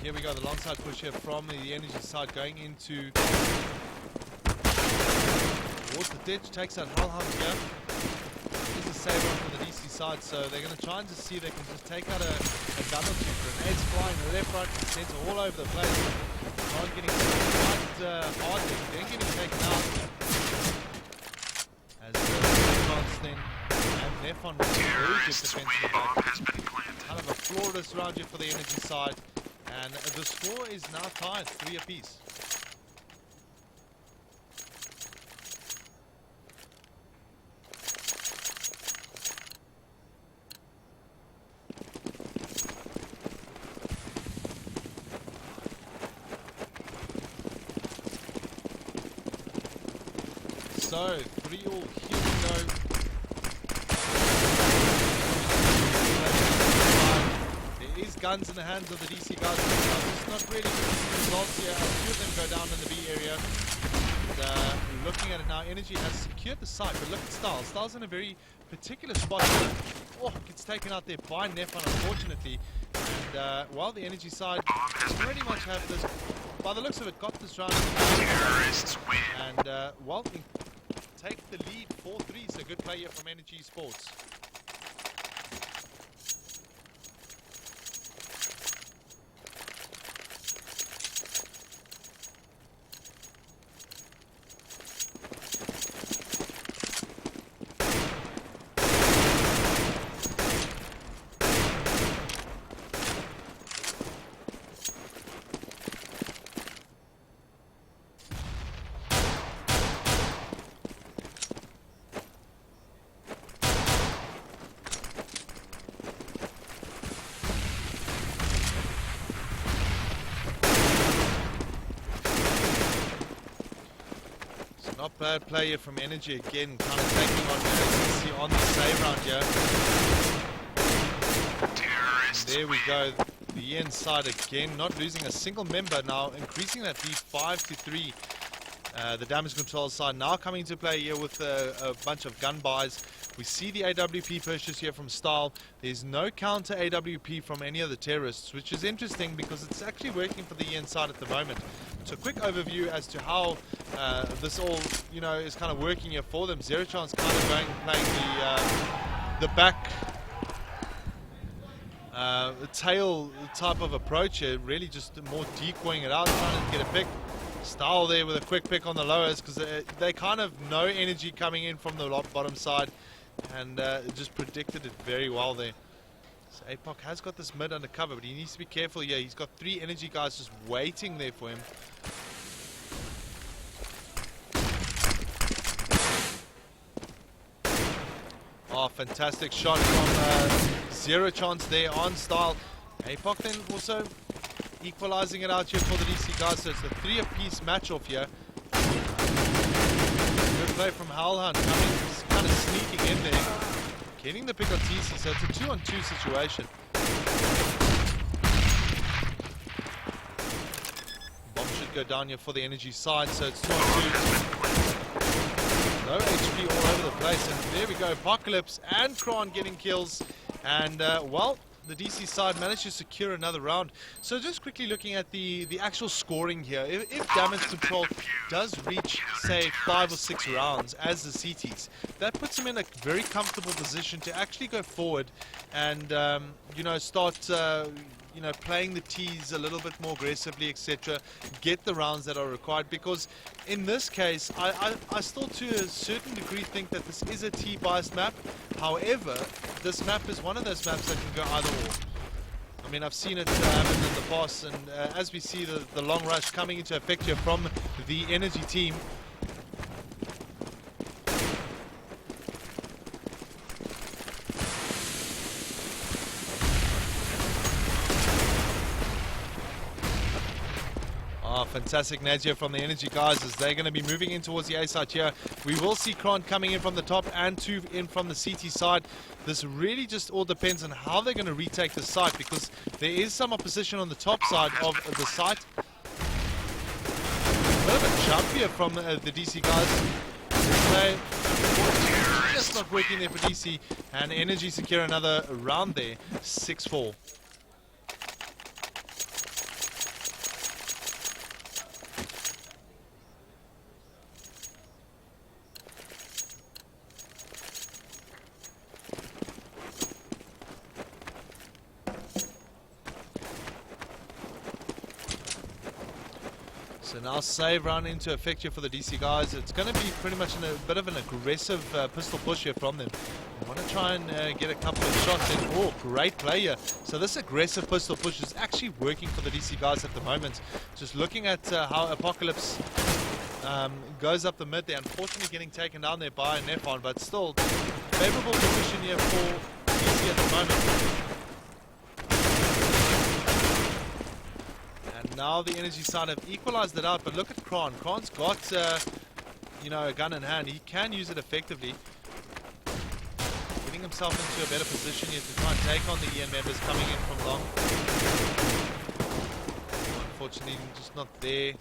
Here we go, the long side push here from the energy side going into towards the ditch, takes out Hellhound here. This is a save on for the DC side, so they're going to try and just see if they can just take out a gun or two. Grenades flying left, right, and center all over the place. Not getting quite hard, then getting taken out. As the then and Nefon with a very good Terrorists defense win. in the back. Bomb has been planted. Kind of a flawless round here for the energy side. And the score is now tied, 3 apiece. So, 3-all, here we go. There is guns in the hands of the DC guys. It's not really good results here. A few of them go down in the B area. And, looking at it now, Energy has secured the site, but look at Styles. Styles in a very particular spot here. Oh, gets taken out there by Nefon, unfortunately. And while the Energy side pretty much have this, by the looks of it, got this round. Terrorists win. And while we take the lead 4-3, so good play here from Energy Sports. Not bad play here from Energy again, kind of taking on see on the save round here. Terrorists There we go. The inside again, not losing a single member now, increasing that lead 5-3. The damage control side now coming into play here with a bunch of gun buys. We see the AWP purchase here from Style. There's no counter AWP from any of the terrorists, which is interesting because it's actually working for the inside at the moment. So quick overview as to how this all, you know, is kind of working here for them. Zero Chance kind of playing the back tail type of approach here, really just more decoying it out, trying to get a pick. Style there with a quick pick on the lowers because they kind of know Energy coming in from the bottom side and just predicted it very well there. So APOC has got this mid under cover, but he needs to be careful here. He's got 3 Energy guys just waiting there for him. Oh, fantastic shot from Zero Chance there on Style. APOC then also equalizing it out here for the DC guys, so it's a 3 apiece match off here. Good play from Howlhunt, coming, kind of sneaking in there, getting the pick on TC, so it's a 2-on-2 situation. Bomb should go down here for the Energy side, so it's 2-on-2. No HP all over the place, and there we go, Apocalypse and Kron getting kills, and well, the DC side managed to secure another round. So just quickly looking at the actual scoring here, if damage control does reach, say, 5 or 6 rounds as the CTs, that puts him in a very comfortable position to actually go forward and, you know, start, you know, playing the T's a little bit more aggressively, etc. Get the rounds that are required, because in this case, I still to a certain degree think that this is a T-biased map. However, this map is one of those maps that can go either or. I mean, I've seen it happen in the past, and as we see the long rush coming into effect here from the Energy team, fantastic nades here from the Energy guys as they're going to be moving in towards the A side here. We will see Kron coming in from the top and 2 in from the CT side. This really just all depends on how they're going to retake the site, because there is some opposition on the top side of the site. A bit of a jump here from the DC guys. Just not working there for DC, and Energy secure another round there, 6-4. So now save round into effect here for the DC guys. It's going to be pretty much a bit of an aggressive pistol push here from them. They want to try and get a couple of shots in. Oh, great play here. So this aggressive pistol push is actually working for the DC guys at the moment. Just looking at how Apocalypse goes up the mid. They're unfortunately getting taken down there by Nefon, but still favorable position here for DC at the moment. And now the energy side have equalized it out, but look at Kron. Kron's got, you know, a gun in hand. He can use it effectively. Getting himself into a better position here to try and take on the EN members coming in from long. Unfortunately, just not there.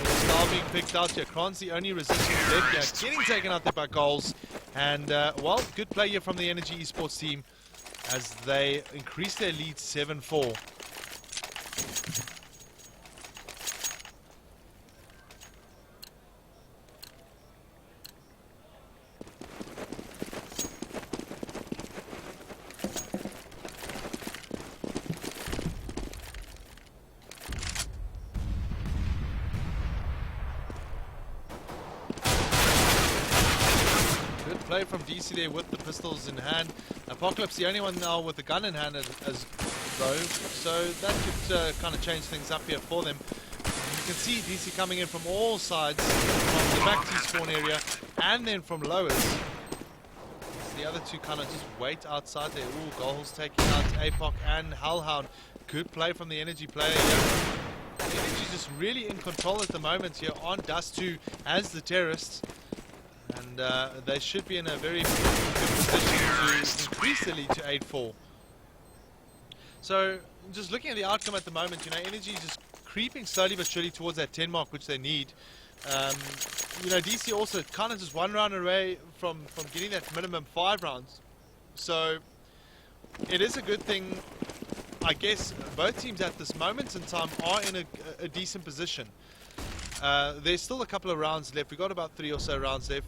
Style being picked out here. Kron's the only resistance left here. Getting taken out there by goals. And, well, good play here from the Energy Esports team, as they increase their lead 7-4. Good play from DC there with the pistols in hand. Apocalypse the only one now with the gun in hand as though, so that could kind of change things up here for them. You can see DC coming in from all sides, from the back T spawn area and then from lowers. So the other two kind of just wait outside there. Ooh, Goals taking out Apoc and Hellhound. Good play from the Energy player here. The Energy just really in control at the moment here on Dust 2 as the terrorists. And they should be in a very good position to increase the lead to 8-4. So, just looking at the outcome at the moment, you know, Energy just creeping slowly but surely towards that 10 mark, which they need. You know, DC also kind of just one round away from getting that minimum 5 rounds. So, it is a good thing. I guess both teams at this moment in time are in a decent position. There's still a couple of rounds left. We've got about 3 or so rounds left.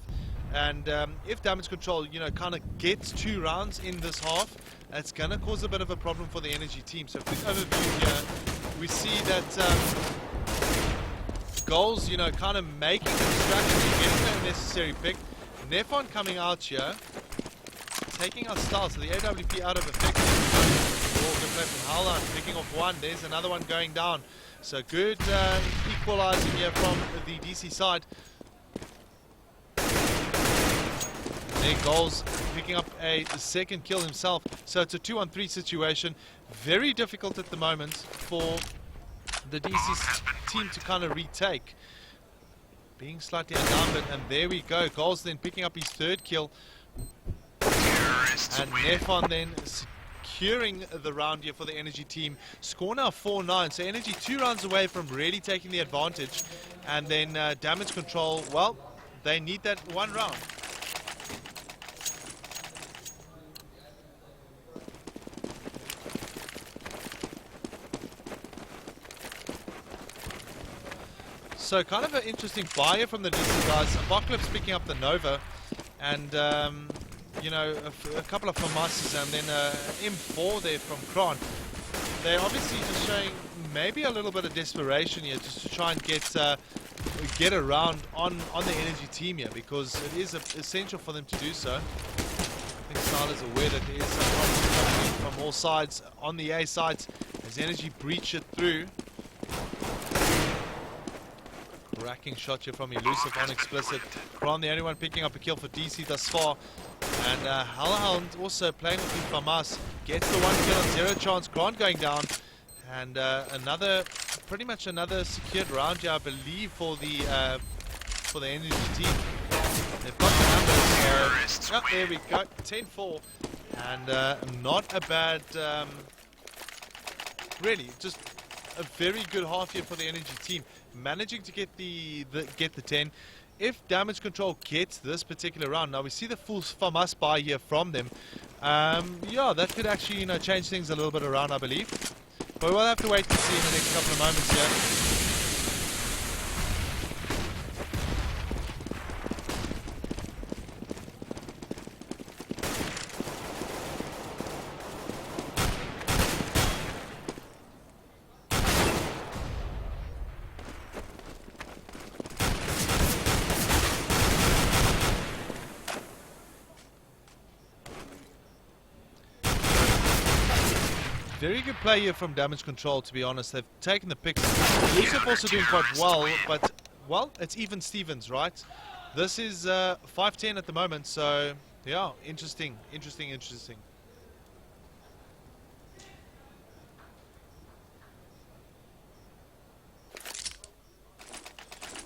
And if damage control, you know, kind of gets 2 rounds in this half, it's going to cause a bit of a problem for the Energy team. So quick overview here, we see that Goals, you know, kind of making the distraction and getting the necessary pick. Nefon coming out here, taking out Style, so the AWP out of effect. Oh, good play from Howland, picking off one. There's another one going down. So good equalizing here from the DC side. There Goals picking up a second kill himself. So it's a 2-on-3 situation. Very difficult at the moment for the DC team to kind of retake. Being slightly outnumbered, and there we go. Goals then picking up his 3rd kill. And Nefon then securing the round here for the Energy team. Score now 4-9. So Energy 2 rounds away from really taking the advantage. And then damage control, well, they need that 1 round. So kind of an interesting buy from the DC guys. Apocalypse picking up the Nova, and you know, a couple of FAMASs, and then M4 there from Kron. They're obviously just showing maybe a little bit of desperation here, just to try and get around on the Energy team here, because it is essential for them to do so. I think Style is aware that there is some problems coming from all sides on the A sides as Energy breach it through. Cracking shot here from Elusive on Explicit. Kron the only one picking up a kill for DC thus far. And Hellhound also playing with the FAMAS. Gets the 1 kill on 0 chance. Kron going down. And pretty much another secured round here, I believe, for the Energy team. They've got the numbers. Oh, there we go. 10-4. And not a bad, really, just a very good half here for the Energy team. Managing to get the 10. If damage control gets this particular round, now we see the full FAMAS buy here from them. Yeah, that could actually, you know, change things a little bit around, I believe. But we'll have to wait to see in the next couple of moments here. Very good play here from Damage Control, to be honest. They've taken the picks. Elusive also doing quite well, but, well, it's even Stevens, right? This is 5-10 at the moment, so, yeah, interesting.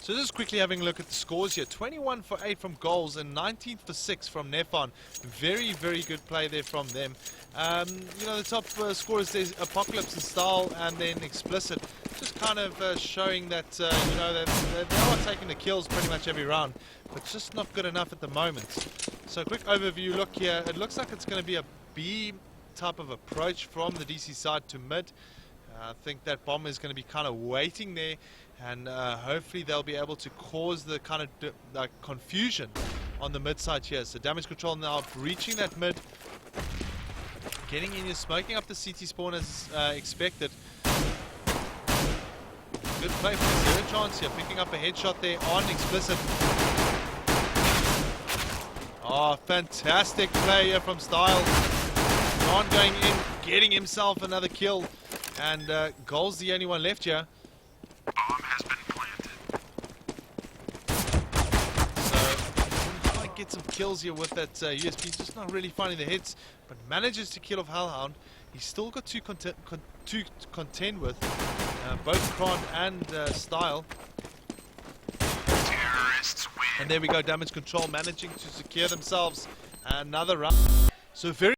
So just quickly having a look at the scores here. 21 for 8 from goals and 19 for 6 from Nefon. Very, very good play there from them. You know, the top scorers there's Apocalypse and Style and then Explicit. Just kind of showing that, you know, that they are taking the kills pretty much every round. But just not good enough at the moment. So quick overview look here. It looks like it's going to be a B type of approach from the DC side to mid. I think that bomb is going to be kind of waiting there, and hopefully they'll be able to cause the kind of confusion on the mid side here. So Damage Control now reaching that mid, getting in here, smoking up the CT spawn as expected. Good play for Zero Chance here, picking up a headshot there on Explicit. Oh, fantastic play here from Style. Ron going in, getting himself another kill. And Goal's the only one left here. Bomb has been planted. So, trying to get some kills here with that USP. Just not really finding the hits, but manages to kill off Hellhound. He's still got two to contend with, both Kron and Style. Terrorists win. And there we go, Damage Control managing to secure themselves another round. So very